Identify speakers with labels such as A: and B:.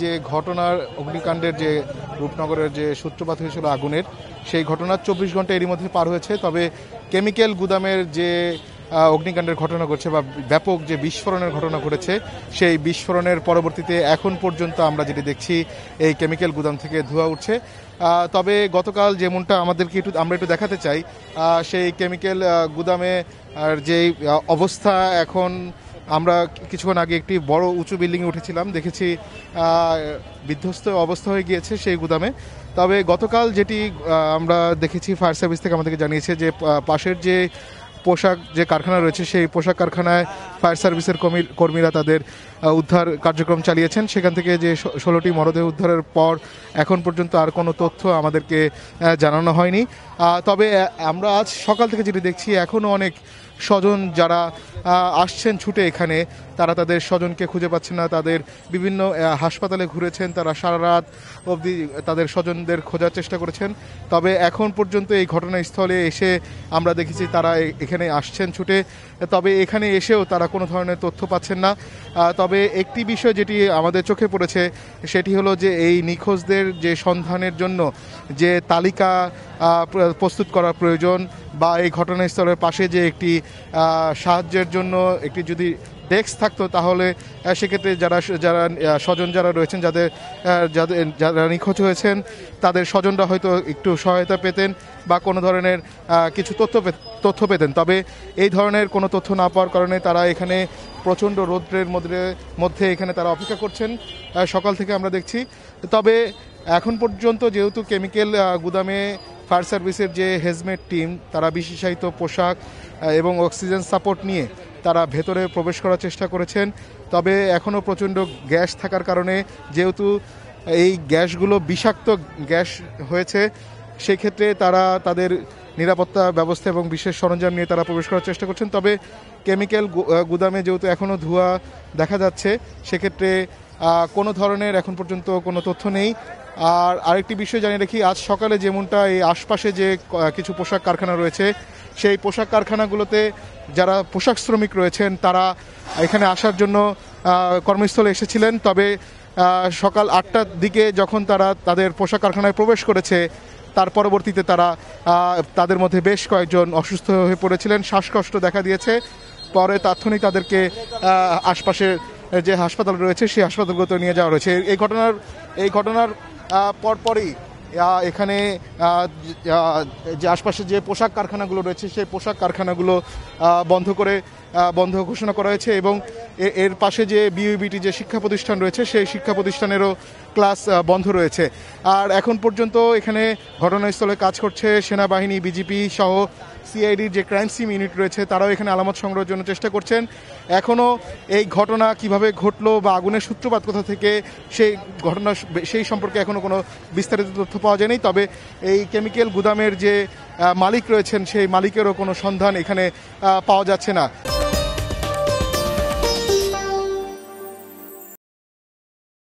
A: যে ঘটনার অগ্নিকাণ্ডের যে রূপনগরের যে সূত্রপাত হয়েছিল আগুনের, সেই ঘটনার 24 ঘন্টা এরই মধ্যে পার হয়েছে। তবে কেমিক্যাল গুদামের যে অগ্নিকাণ্ডের ঘটনা ঘটছে বা ব্যাপক যে বিস্ফোরণের ঘটনা ঘটেছে, সেই বিস্ফোরণের পরবর্তীতে এখন পর্যন্ত আমরা যেটি দেখছি এই কেমিক্যাল গুদাম থেকে ধোঁয়া উঠছে। তবে গতকাল যেমনটা আমাদেরকে আমরা একটু দেখাতে চাই, সেই কেমিক্যাল গুদামে যে অবস্থা এখন, আমরা কিছুক্ষণ আগে একটি বড় উঁচু বিল্ডিংয়ে উঠেছিলাম, দেখেছি বিধ্বস্ত অবস্থা হয়ে গিয়েছে সেই গুদামে। তবে গতকাল যেটি আমরা দেখেছি, ফায়ার সার্ভিস থেকে আমাদেরকে জানিয়েছে যে পাশের যে পোশাক যে কারখানা রয়েছে, সেই পোশাক কারখানায় ফায়ার সার্ভিসের কর্মীরা তাদের উদ্ধার কার্যক্রম চালিয়েছেন। সেখান থেকে যে 16টি মরদেহ উদ্ধারের পর এখন পর্যন্ত আর কোনো তথ্য আমাদেরকে জানানো হয়নি। তবে আমরা আজ সকাল থেকে যেটি দেখছি, এখনও অনেক স্বজন যারা আসছেন ছুটে এখানে, তারা তাদের স্বজনকে খুঁজে পাচ্ছেন না। তাদের বিভিন্ন হাসপাতালে ঘুরেছেন, তারা সারা রাত অবধি তাদের স্বজনদের খোঁজার চেষ্টা করেছেন। তবে এখন পর্যন্ত এই ঘটনাস্থলে এসে আমরা দেখেছি তারা এখানে আসছেন ছুটে, তবে এখানে এসেও তারা কোনো ধরনের তথ্য পাচ্ছেন না। তবে একটি বিষয় যেটি আমাদের চোখে পড়েছে, সেটি হলো যে এই নিখোঁজদের যে সন্ধানের জন্য যে তালিকা প্রস্তুত করা প্রয়োজন, বা এই ঘটনাস্থলের পাশে যে একটি সাহায্যের জন্য একটি যদি ডেস্ক থাকতো, তাহলে সেক্ষেত্রে যারা স্বজন যারা রয়েছেন, যারা নিখোঁজ হয়েছেন, তাদের স্বজনরা হয়তো একটু সহায়তা পেতেন বা কোনো ধরনের কিছু তথ্য পেতেন। তবে এই ধরনের কোনো তথ্য না পাওয়ার কারণে তারা এখানে প্রচণ্ড রৌদ্রের মধ্যে এখানে তারা অপেক্ষা করছেন সকাল থেকে আমরা দেখছি। তবে এখন পর্যন্ত যেহেতু কেমিক্যাল গুদামে ফায়ার সার্ভিসের যে হেলমেট টিম, তারা বিশেষায়িত পোশাক এবং অক্সিজেন সাপোর্ট নিয়ে তারা ভেতরে প্রবেশ করার চেষ্টা করেছেন। তবে এখনও প্রচণ্ড গ্যাস থাকার কারণে, যেহেতু এই গ্যাসগুলো বিষাক্ত গ্যাস হয়েছে, সেক্ষেত্রে তারা তাদের নিরাপত্তা ব্যবস্থা এবং বিশেষ সরঞ্জাম নিয়ে তারা প্রবেশ করার চেষ্টা করছেন। তবে কেমিক্যাল গুদামে যেহেতু এখনও ধোঁয়া দেখা যাচ্ছে, সেক্ষেত্রে কোনো ধরনের এখন পর্যন্ত কোনো তথ্য নেই। আর আরেকটি বিষয় জানিয়ে রাখি, আজ সকালে যেমনটা এই আশপাশে যে কিছু পোশাক কারখানা রয়েছে, সেই পোশাক কারখানাগুলোতে যারা পোশাক শ্রমিক রয়েছেন, তারা এখানে আসার জন্য কর্মস্থলে এসেছিলেন। তবে সকাল 8টার দিকে যখন তারা তাদের পোশাক কারখানায় প্রবেশ করেছে, তার পরবর্তীতে তাদের মধ্যে বেশ কয়েকজন অসুস্থ হয়ে পড়েছিলেন, শ্বাসকষ্ট দেখা দিয়েছে। পরে তাৎক্ষণিক তাদেরকে আশপাশের যে হাসপাতাল রয়েছে, সেই হাসপাতালগুলোতে নিয়ে যাওয়া রয়েছে। এই ঘটনার পরপরই এখানে যে আশপাশে যে পোশাক কারখানাগুলো রয়েছে, সেই পোশাক কারখানাগুলো বন্ধ ঘোষণা করা হয়েছে, এবং এর পাশে যে বিইউবিটি যে শিক্ষা প্রতিষ্ঠান রয়েছে, সেই শিক্ষা প্রতিষ্ঠানেরও ক্লাস বন্ধ রয়েছে। আর এখন পর্যন্ত এখানে ঘটনাস্থলে কাজ করছে সেনাবাহিনী, বিজিপি সহ সিআইডির যে ক্রাইম সিম ইউনিট রয়েছে, তারাও এখানে আলামত সংগ্রহের জন্য চেষ্টা করছেন। এখনও এই ঘটনা কিভাবে ঘটলো বা আগুনের সূত্রপাত কোথা থেকে, সেই সম্পর্কে এখনও কোনো বিস্তারিত তথ্য পাওয়া যায়নি। তবে এই কেমিক্যাল গুদামের যে মালিক রয়েছেন, সেই মালিকেরও কোনো সন্ধান এখানে পাওয়া যাচ্ছে না।